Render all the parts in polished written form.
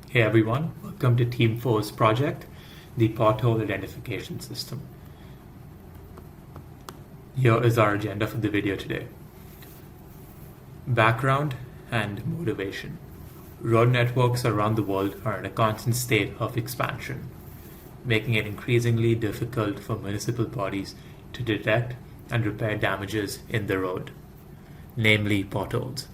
Hey everyone, welcome to T04's project, the Pothole Identification System. Here is our agenda for the video today. Background and motivation. Road networks around the world are in a constant state of expansion, making it increasingly difficult for municipal bodies to detect and repair damages in the road, namely potholes.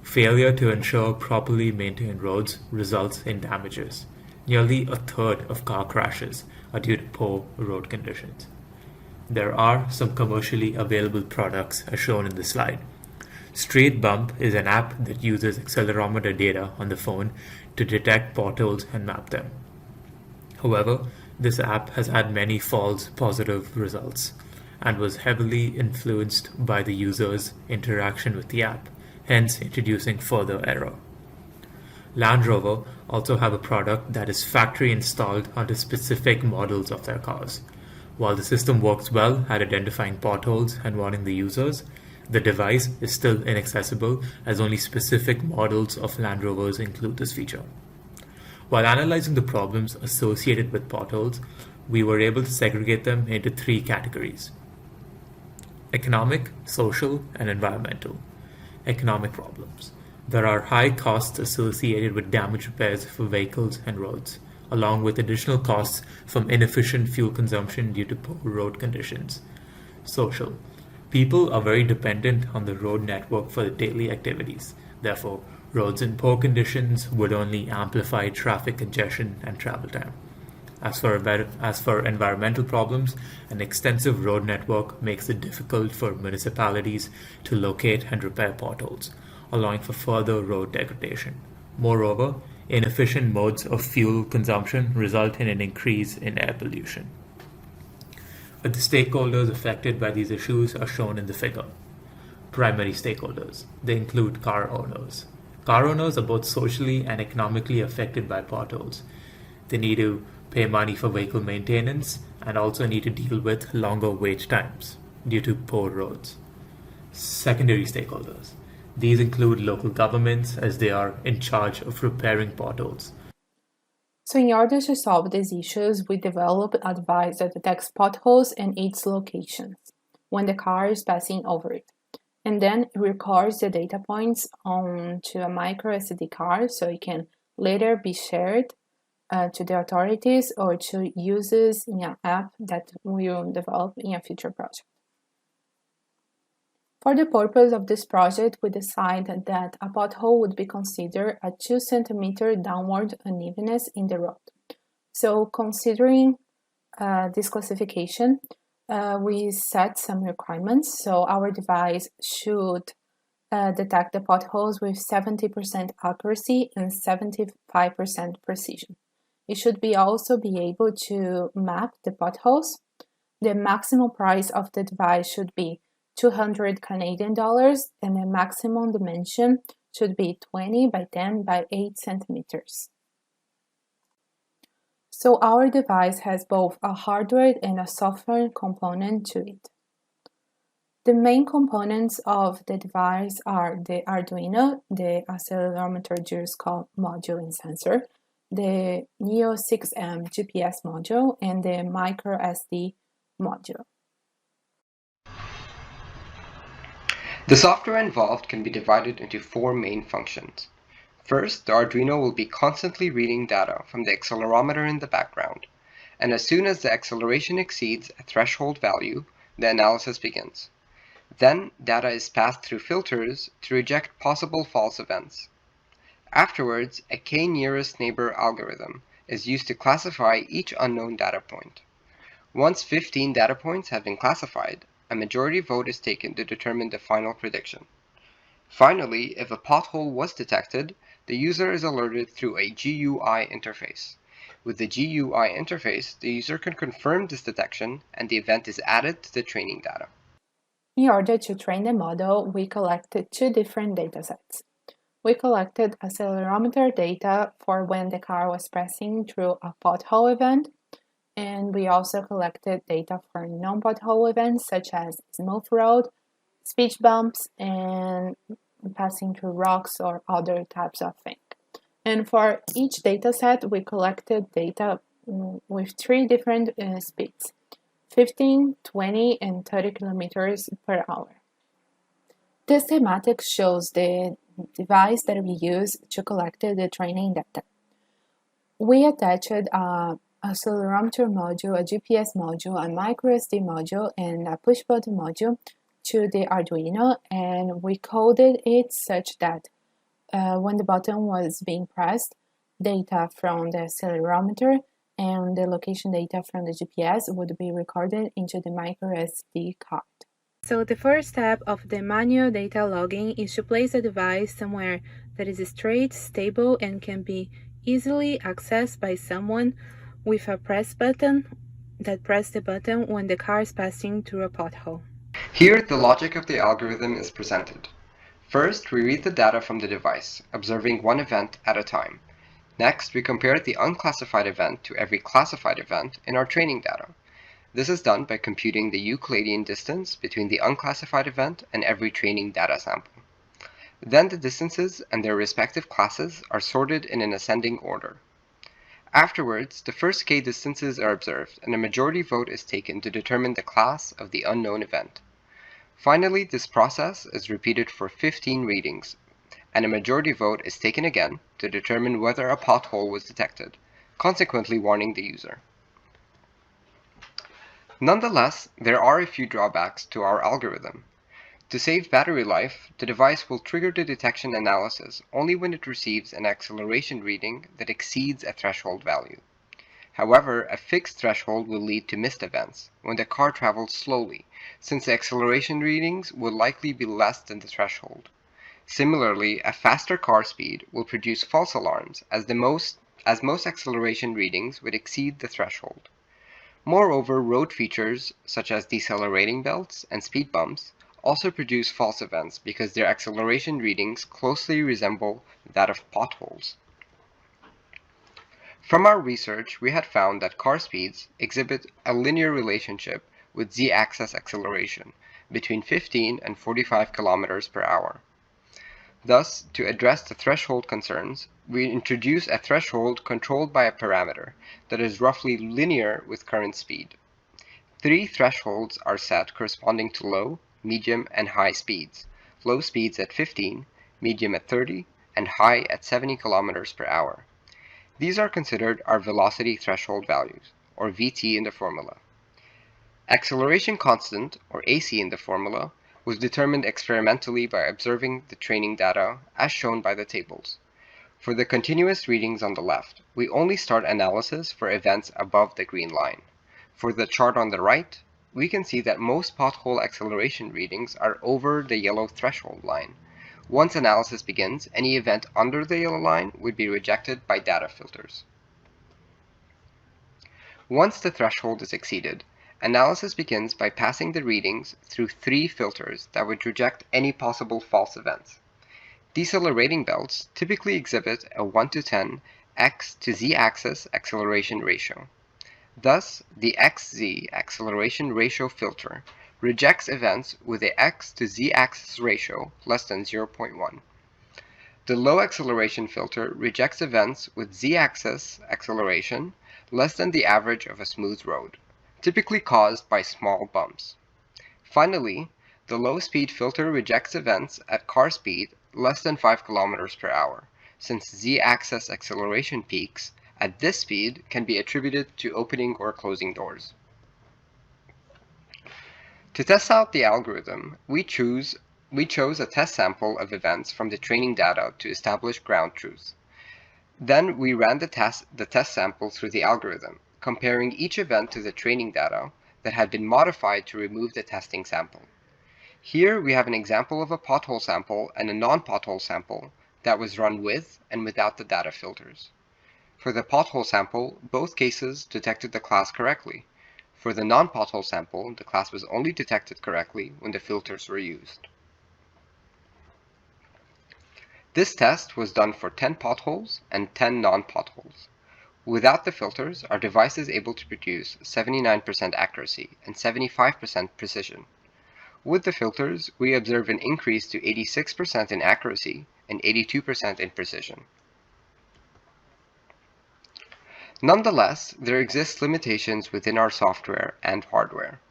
Failure to ensure properly maintained roads results in damages. Nearly a third of car crashes are due to poor road conditions. There are some commercially available products as shown in the slide. Street Bump is an app that uses accelerometer data on the phone to detect potholes and map them. However, this app has had many false positive results and was heavily influenced by the user's interaction with the app, hence introducing further error. Land Rover also have a product that is factory installed onto specific models of their cars. While the system works well at identifying potholes and warning the users, the device is still inaccessible as only specific models of Land Rovers include this feature. While analyzing the problems associated with potholes, we were able to segregate them into three categories: economic, social, and environmental. Economic problems. There are high costs associated with damage repairs for vehicles and roads, along with additional costs from inefficient fuel consumption due to poor road conditions. Social. People are very dependent on the road network for their daily activities. Therefore, roads in poor conditions would only amplify traffic congestion and travel time. As for environmental problems, an extensive road network makes it difficult for municipalities to locate and repair potholes, allowing for further road degradation. Moreover, inefficient modes of fuel consumption result in an increase in air pollution. The stakeholders affected by these issues are shown in the figure. Primary stakeholders. They include car owners. Car owners are both socially and economically affected by potholes. They need to pay money for vehicle maintenance and also need to deal with longer wait times due to poor roads. Secondary stakeholders. These include local governments as they are in charge of repairing potholes. So in order to solve these issues, we developed a device that detects potholes and its locations when the car is passing over it. And then it records the data points onto a micro SD card so it can later be shared to the authorities or to users in an app that we will develop in a future project. For the purpose of this project, we decided that a pothole would be considered a 2 cm downward unevenness in the road. So considering this classification, we set some requirements. So our device should detect the potholes with 70% accuracy and 75% precision. It should also be able to map the potholes. The maximum price of the device should be 200 Canadian dollars and the maximum dimension should be 20 by 10 by 8 centimeters. So our device has both a hardware and a software component to it. The main components of the device are the Arduino, the accelerometer gyroscope module and sensor, the Neo 6M GPS module, and the micro SD module. The software involved can be divided into four main functions. First, the Arduino will be constantly reading data from the accelerometer in the background, and as soon as the acceleration exceeds a threshold value, the analysis begins. Then, data is passed through filters to reject possible false events. Afterwards, a k-nearest neighbor algorithm is used to classify each unknown data point. Once 15 data points have been classified, a majority vote is taken to determine the final prediction. Finally, if a pothole was detected, the user is alerted through a GUI interface. With the GUI interface, the user can confirm this detection and the event is added to the training data. In order to train the model, we collected two different datasets. We collected accelerometer data for when the car was passing through a pothole event, and we also collected data for non-pothole events such as smooth road, speed bumps, and passing through rocks or other types of things. And for each dataset, we collected data with 3 different speeds, 15, 20, and 30 kilometers per hour. This schematic shows the device that we use to collect the training data. We attached a accelerometer module, a GPS module, a microSD module, and a push-button module to the Arduino, and we coded it such that when the button was being pressed, data from the accelerometer and the location data from the GPS would be recorded into the microSD card. So the first step of the manual data logging is to place the device somewhere that is straight, stable, and can be easily accessed by someone with a press button that press the button when the car is passing through a pothole. Here, the logic of the algorithm is presented. First, we read the data from the device, observing one event at a time. Next, we compare the unclassified event to every classified event in our training data. This is done by computing the Euclidean distance between the unclassified event and every training data sample. Then the distances and their respective classes are sorted in an ascending order. Afterwards, the first k distances are observed and a majority vote is taken to determine the class of the unknown event. Finally, this process is repeated for 15 readings, and a majority vote is taken again to determine whether a pothole was detected, consequently warning the user. Nonetheless, there are a few drawbacks to our algorithm. To save battery life, the device will trigger the detection analysis only when it receives an acceleration reading that exceeds a threshold value. However, a fixed threshold will lead to missed events when the car travels slowly, since the acceleration readings will likely be less than the threshold. Similarly, a faster car speed will produce false alarms as most acceleration readings would exceed the threshold. Moreover, road features such as decelerating belts and speed bumps also produce false events because their acceleration readings closely resemble that of potholes. From our research, we had found that car speeds exhibit a linear relationship with z-axis acceleration between 15 and 45 km per hour. Thus, to address the threshold concerns, we introduce a threshold controlled by a parameter that is roughly linear with current speed. 3 thresholds are set corresponding to low, medium, and high speeds. Low speeds at 15, medium at 30, and high at 70 km per hour. These are considered our velocity threshold values, or Vt in the formula. Acceleration constant, or AC in the formula, was determined experimentally by observing the training data as shown by the tables. For the continuous readings on the left, we only start analysis for events above the green line. For the chart on the right, we can see that most pothole acceleration readings are over the yellow threshold line. Once analysis begins, any event under the yellow line would be rejected by data filters. Once the threshold is exceeded, analysis begins by passing the readings through 3 filters that would reject any possible false events. Decelerating belts typically exhibit a 1 to 10 x to z-axis acceleration ratio. Thus, the xz acceleration ratio filter rejects events with a x to z-axis ratio less than 0.1. The low acceleration filter rejects events with z-axis acceleration less than the average of a smooth road, typically caused by small bumps. Finally, the low speed filter rejects events at car speed less than 5 km per hour, since z-axis acceleration peaks at this speed can be attributed to opening or closing doors. To test out the algorithm, we chose a test sample of events from the training data to establish ground truth. Then we ran the test sample through the algorithm, comparing each event to the training data that had been modified to remove the testing sample. Here we have an example of a pothole sample and a non-pothole sample that was run with and without the data filters. For the pothole sample, both cases detected the class correctly. For the non-pothole sample, the class was only detected correctly when the filters were used. This test was done for 10 potholes and 10 non-potholes. Without the filters, our device is able to produce 79% accuracy and 75% precision. With the filters, we observe an increase to 86% in accuracy and 82% in precision. Nonetheless, there exist limitations within our software and hardware.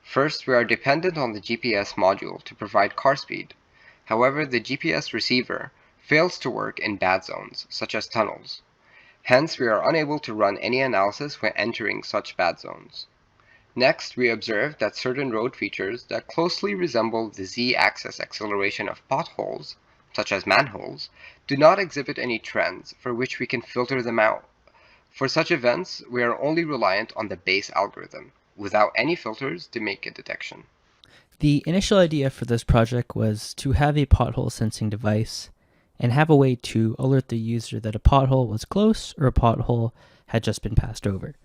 First, we are dependent on the GPS module to provide car speed. However, the GPS receiver fails to work in bad zones, such as tunnels. Hence, we are unable to run any analysis when entering such bad zones. Next, we observed that certain road features that closely resemble the z-axis acceleration of potholes, such as manholes, do not exhibit any trends for which we can filter them out. For such events, we are only reliant on the base algorithm, without any filters to make a detection. The initial idea for this project was to have a pothole sensing device and have a way to alert the user that a pothole was close or a pothole had just been passed over.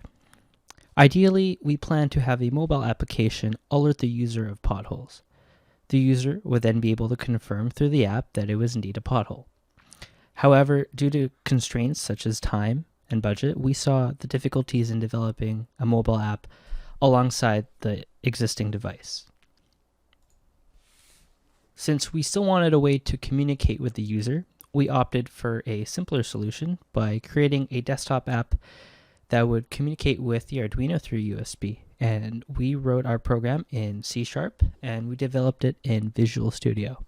Ideally, we plan to have a mobile application alert the user of potholes. The user would then be able to confirm through the app that it was indeed a pothole. However, due to constraints such as time and budget, we saw the difficulties in developing a mobile app alongside the existing device. Since we still wanted a way to communicate with the user, we opted for a simpler solution by creating a desktop app that would communicate with the Arduino through USB. And we wrote our program in C# and we developed it in Visual Studio.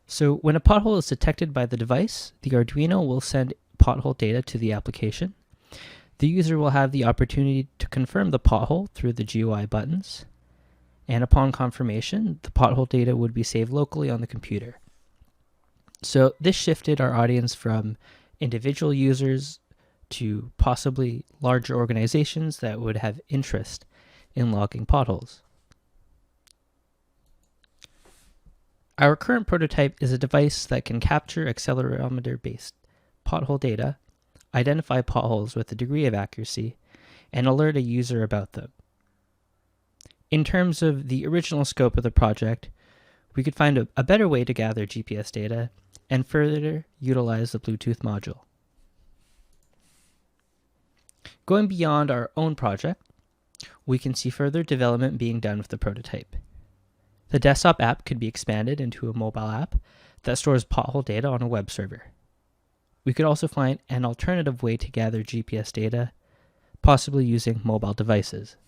So when a pothole is detected by the device, the Arduino will send pothole data to the application. The user will have the opportunity to confirm the pothole through the GUI buttons. And upon confirmation, the pothole data would be saved locally on the computer. So this shifted our audience from individual users to possibly larger organizations that would have interest in logging potholes. Our current prototype is a device that can capture accelerometer-based pothole data, identify potholes with a degree of accuracy, and alert a user about them. In terms of the original scope of the project, we could find a better way to gather GPS data and further utilize the Bluetooth module. Going beyond our own project, we can see further development being done with the prototype. The desktop app could be expanded into a mobile app that stores pothole data on a web server. We could also find an alternative way to gather GPS data, possibly using mobile devices.